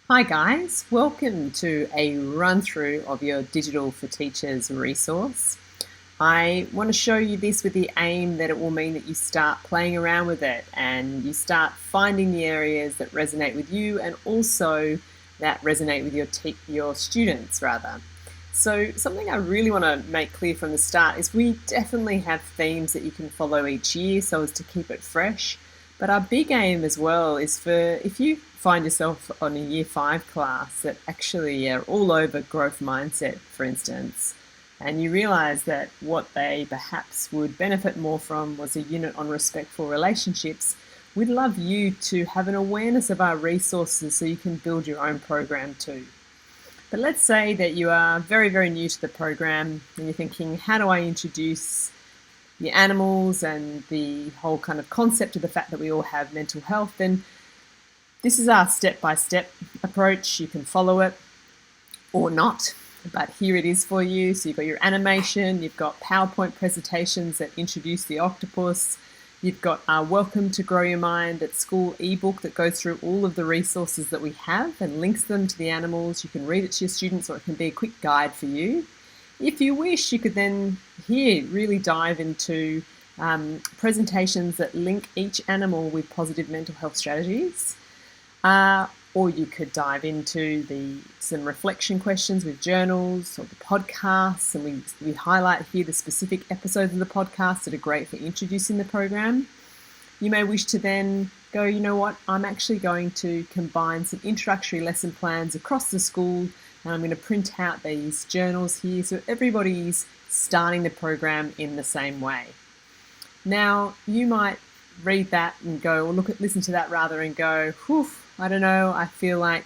Hi guys, welcome to a run through of your Digital for Teachers resource. I want to show you this with the aim that it will mean that you start playing around with it and you start finding the areas that resonate with you and also that resonate with your students rather. So something I really want to make clear from the start is we definitely have themes that you can follow each year so as to keep it fresh. But our big aim as well is for if you find yourself on a year 5 class that actually are all over growth mindset, for instance, and you realize that what they perhaps would benefit more from was a unit on respectful relationships, we'd love you to have an awareness of our resources so you can build your own program too. But let's say that you are very, very new to the program and you're thinking, how do I introduce the animals and the whole kind of concept of the fact that we all have mental health? Then this is our step-by-step approach. You can follow it or not, but here it is for you. So you've got your animation, you've got PowerPoint presentations that introduce the octopus, you've got our Welcome to Grow Your Mind at School ebook that goes through all of the resources that we have and links them to the animals. You can read it to your students, or it can be a quick guide for you. If you wish, you could then here really dive into presentations that link each animal with positive mental health strategies. Or you could dive into some reflection questions with journals or the podcasts, and we highlight here the specific episodes of the podcast that are great for introducing the program. You may wish to then go, you know what, I'm actually going to combine some introductory lesson plans across the school, and I'm going to print out these journals here so everybody's starting the program in the same way. Now, you might read that and go, or listen to that rather and go, whew, I don't know, I feel like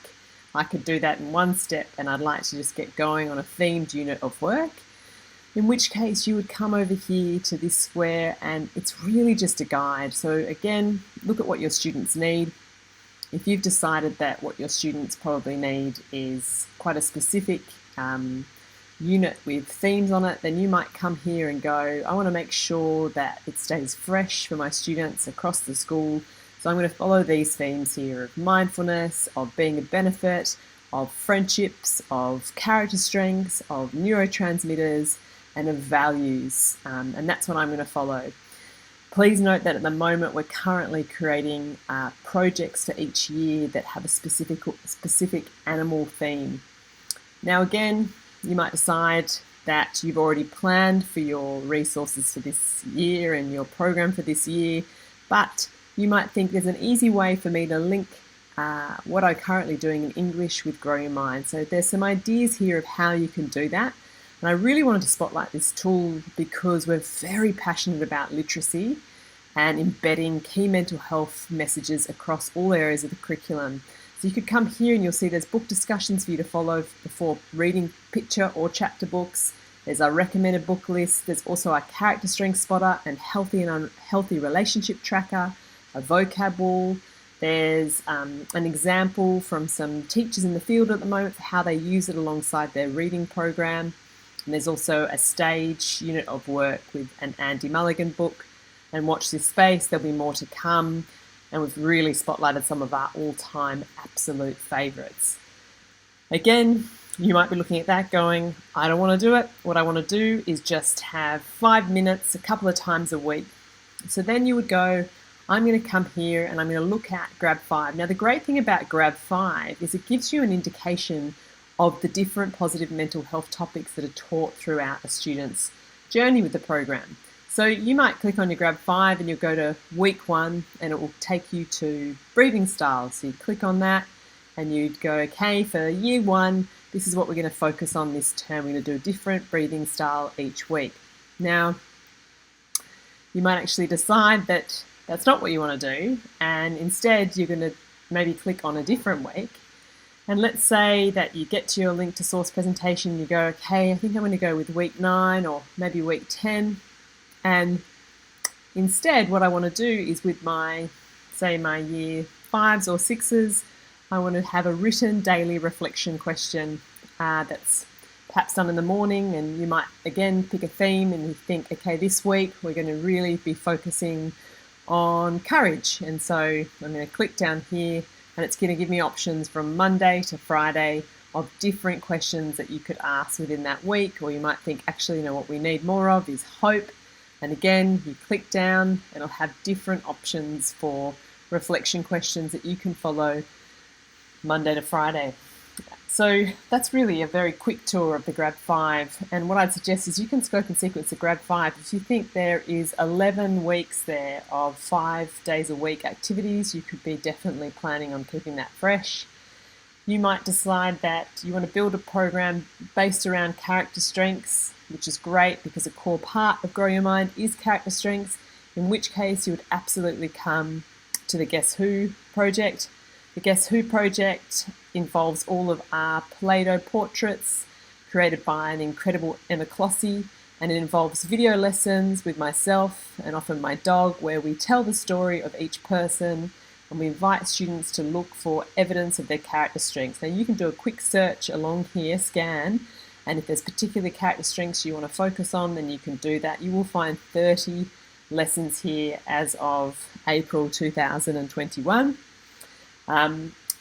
I could do that in one step and I'd like to just get going on a themed unit of work. In which case you would come over here to this square and it's really just a guide. So again, look at what your students need. If you've decided that what your students probably need is quite a specific unit with themes on it, then you might come here and go, I want to make sure that it stays fresh for my students across the school. So I'm going to follow these themes here of mindfulness, of being a benefit, of friendships, of character strengths, of neurotransmitters, and of values. And that's what I'm going to follow. Please note that at the moment we're currently creating projects for each year that have a specific animal theme. Now again, you might decide that you've already planned for your resources for this year and your program for this year, but you might think there's an easy way for me to link what I'm currently doing in English with Grow Your Mind. So there's some ideas here of how you can do that. And I really wanted to spotlight this tool because we're very passionate about literacy and embedding key mental health messages across all areas of the curriculum. So you could come here and you'll see there's book discussions for you to follow before reading picture or chapter books. There's our recommended book list. There's also our character strength spotter and healthy and unhealthy relationship tracker, a vocab wall. There's an example from some teachers in the field at the moment for how they use it alongside their reading program. And there's also a stage unit of work with an Andy Mulligan book. And watch this space, there'll be more to come. And we've really spotlighted some of our all-time absolute favourites. Again, you might be looking at that going, I don't want to do it. What I want to do is just have 5 minutes a couple of times a week. So then you would go, I'm going to come here and I'm going to look at Grab 5. Now the great thing about Grab 5 is it gives you an indication of the different positive mental health topics that are taught throughout a student's journey with the program. So you might click on your Grab 5 and you'll go to week 1 and it will take you to breathing styles. So you click on that and you'd go, okay, for year 1, this is what we're going to focus on this term. We're going to do a different breathing style each week. Now, you might actually decide that that's not what you want to do, and instead you're going to maybe click on a different week. And let's say that you get to your link to source presentation and you go, okay, I think I'm going to go with week 9 or maybe week 10. And instead what I want to do is with my year 5s or 6s, I want to have a written daily reflection question that's perhaps done in the morning, and you might again pick a theme and you think, okay, this week we're going to really be focusing on courage. And so I'm going to click down here and it's going to give me options from Monday to Friday of different questions that you could ask within that week. Or you might think, actually, what we need more of is hope. And again, you click down and it'll have different options for reflection questions that you can follow Monday to Friday. So that's really a very quick tour of the Grad 5. And what I'd suggest is you can scope and sequence the Grad 5. If you think there is 11 weeks there of 5 days a week activities, you could be definitely planning on keeping that fresh. You might decide that you want to build a program based around character strengths, which is great because a core part of Grow Your Mind is character strengths, in which case you would absolutely come to the Guess Who project. The Guess Who project involves all of our Play-Doh portraits created by an incredible Emma Clossy, and it involves video lessons with myself and often my dog where we tell the story of each person and we invite students to look for evidence of their character strengths. Now you can do a quick search along here, scan, and if there's particular character strengths you want to focus on, then you can do that. You will find 30 lessons here as of April 2021.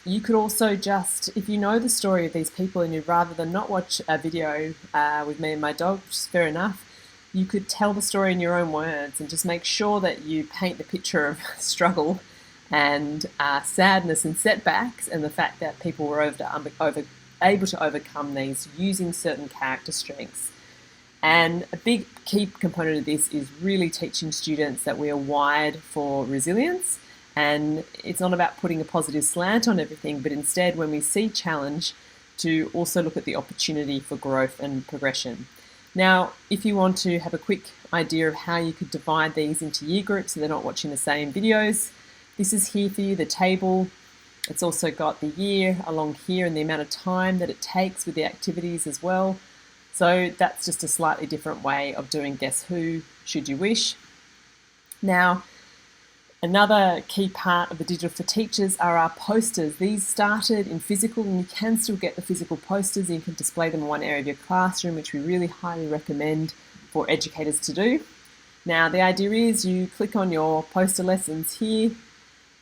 You could also just, if you know the story of these people and you'd rather than not watch a video with me and my dog, which is fair enough, you could tell the story in your own words and just make sure that you paint the picture of struggle and sadness and setbacks and the fact that people were able to overcome these using certain character strengths. And a big key component of this is really teaching students that we are wired for resilience. And it's not about putting a positive slant on everything, but instead when we see challenge, to also look at the opportunity for growth and progression. Now, if you want to have a quick idea of how you could divide these into year groups so they're not watching the same videos, this is here for you, the table. It's also got the year along here and the amount of time that it takes with the activities as well. So that's just a slightly different way of doing Guess Who, should you wish. Now, another key part of the Digital for Teachers are our posters. These started in physical and you can still get the physical posters and you can display them in one area of your classroom, which we really highly recommend for educators to do. Now the idea is you click on your poster lessons here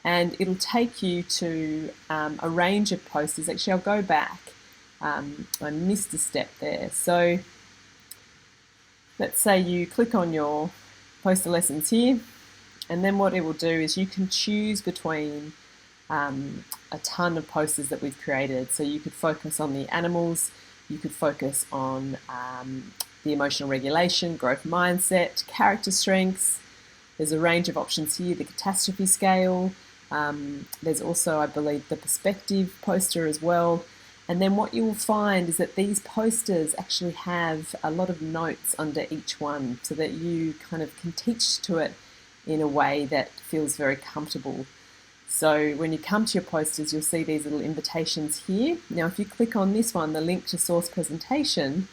and it'll take you to a range of posters. Actually, I'll go back. I missed a step there. So let's say you click on your poster lessons here. And then what it will do is you can choose between a ton of posters that we've created. So you could focus on the animals, you could focus on the emotional regulation, growth mindset, character strengths. There's a range of options here, the catastrophe scale. There's also, I believe, the perspective poster as well. And then what you will find is that these posters actually have a lot of notes under each one so that you kind of can teach to it in a way that feels very comfortable. So when you come to your posters, you'll see these little invitations here. Now, if you click on this one, the link to source presentation,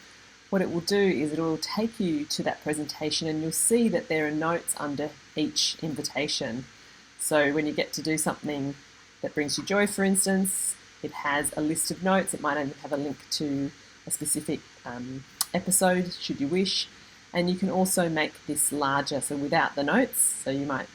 what it will do is it will take you to that presentation and you'll see that there are notes under each invitation. So when you get to do something that brings you joy, for instance, it has a list of notes. It might even have a link to a specific episode, should you wish. And you can also make this larger, so without the notes. So you might,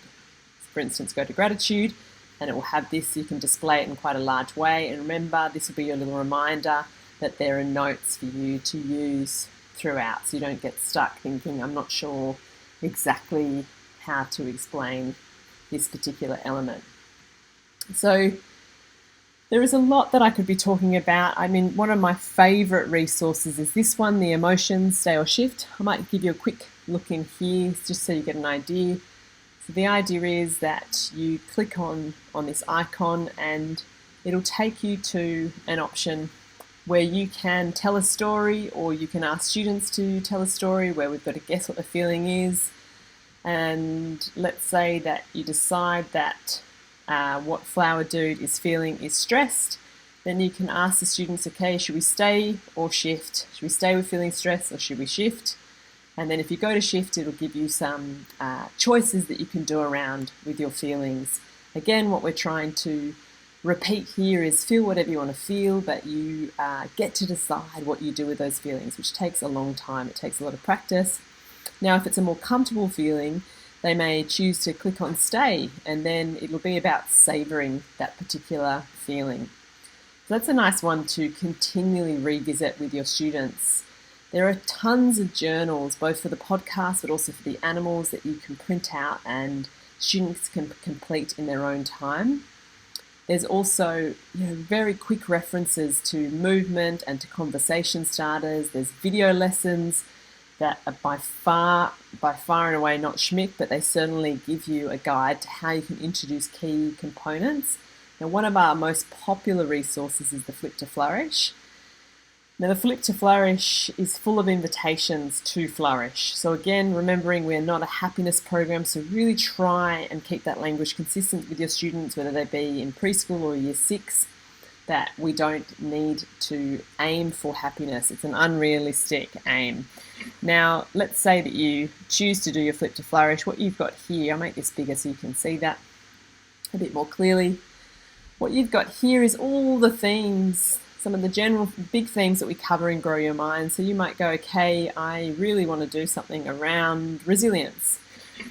for instance, go to gratitude and it will have this, so you can display it in quite a large way. And remember, this will be your little reminder that there are notes for you to use throughout, so you don't get stuck thinking, I'm not sure exactly how to explain this particular element. So there is a lot that I could be talking about. I mean, one of my favorite resources is this one, the Emotions, Stay or Shift. I might give you a quick look in here just so you get an idea. So the idea is that you click on this icon and it'll take you to an option where you can tell a story, or you can ask students to tell a story where we've got to guess what the feeling is. And let's say that you decide that what Flower Dude is feeling is stressed, then you can ask the students, okay, should we stay or shift? Should we stay with feeling stressed or should we shift? And then if you go to shift, it'll give you some choices that you can do around with your feelings. Again, what we're trying to repeat here is feel whatever you want to feel, but you get to decide what you do with those feelings, which takes a long time. It takes a lot of practice. Now, if it's a more comfortable feeling, they may choose to click on stay, and then it'll be about savouring that particular feeling. So that's a nice one to continually revisit with your students. There are tons of journals, both for the podcast but also for the animals, that you can print out and students can complete in their own time. There's also very quick references to movement and to conversation starters. There's video lessons that are by far and away not Schmick, but they certainly give you a guide to how you can introduce key components. Now, one of our most popular resources is the Flip to Flourish. Now, the Flip to Flourish is full of invitations to flourish. So again, remembering we're not a happiness program, so really try and keep that language consistent with your students, whether they be in preschool or year 6, that we don't need to aim for happiness. It's an unrealistic aim. Now, let's say that you choose to do your Flip to Flourish. What you've got here, I'll make this bigger so you can see that a bit more clearly. What you've got here is all the themes, some of the general big themes that we cover in Grow Your Mind. So you might go, okay, I really want to do something around resilience.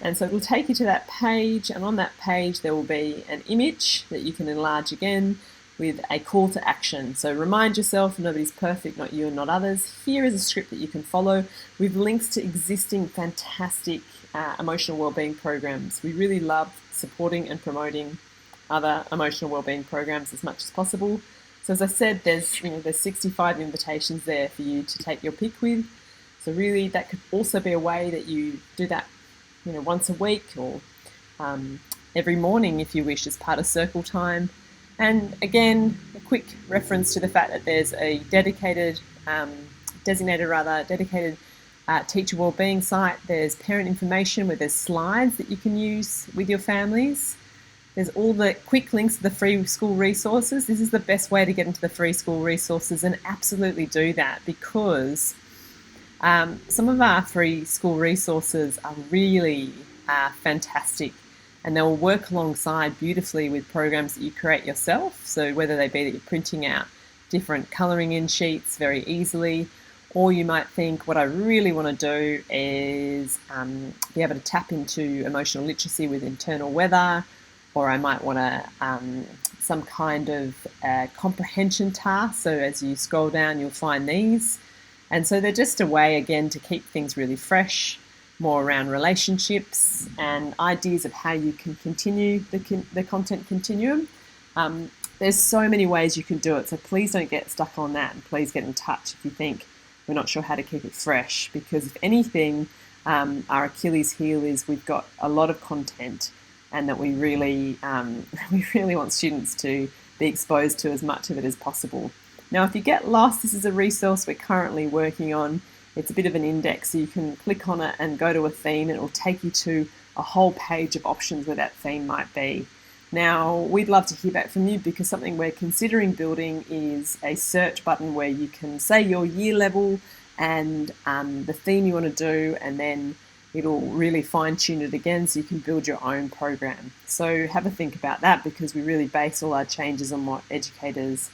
And so it will take you to that page, and on that page there will be an image that you can enlarge again with a call to action. So remind yourself, nobody's perfect, not you and not others. Here is a script that you can follow with links to existing fantastic emotional wellbeing programs. We really love supporting and promoting other emotional wellbeing programs as much as possible. So as I said, there's 65 invitations there for you to take your pick with. So really, that could also be a way that you do that, once a week or every morning if you wish, as part of circle time. And again, a quick reference to the fact that there's a dedicated teacher wellbeing site. There's parent information where there's slides that you can use with your families. There's all the quick links to the free school resources. This is the best way to get into the free school resources, and absolutely do that, because some of our free school resources are really fantastic, and they'll work alongside beautifully with programs that you create yourself. So whether they be that you're printing out different colouring in sheets very easily, or you might think, what I really want to do is be able to tap into emotional literacy with internal weather, or I might want to some kind of comprehension task. So as you scroll down, you'll find these. And so they're just a way, again, to keep things really fresh, more around relationships and ideas of how you can continue the content continuum. There's so many ways you can do it, so please don't get stuck on that, and please get in touch if you think we're not sure how to keep it fresh, because if anything, our Achilles heel is we've got a lot of content, and that we really want students to be exposed to as much of it as possible. Now, if you get lost, this is a resource we're currently working on. It's a bit of an index, so you can click on it and go to a theme, and it will take you to a whole page of options where that theme might be. Now, we'd love to hear back from you, because something we're considering building is a search button where you can say your year level and the theme you want to do, and then it'll really fine-tune it again so you can build your own program. So have a think about that, because we really base all our changes on what educators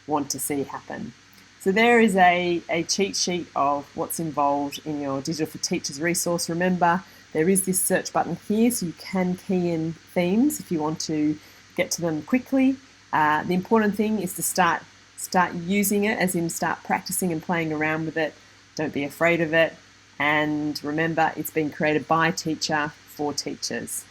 want to see happen. So there is a cheat sheet of what's involved in your Digital for Teachers resource. Remember, there is this search button here, so you can key in themes if you want to get to them quickly. The important thing is to start using it, as in start practicing and playing around with it. Don't be afraid of it. And remember, it's been created by a teacher for teachers.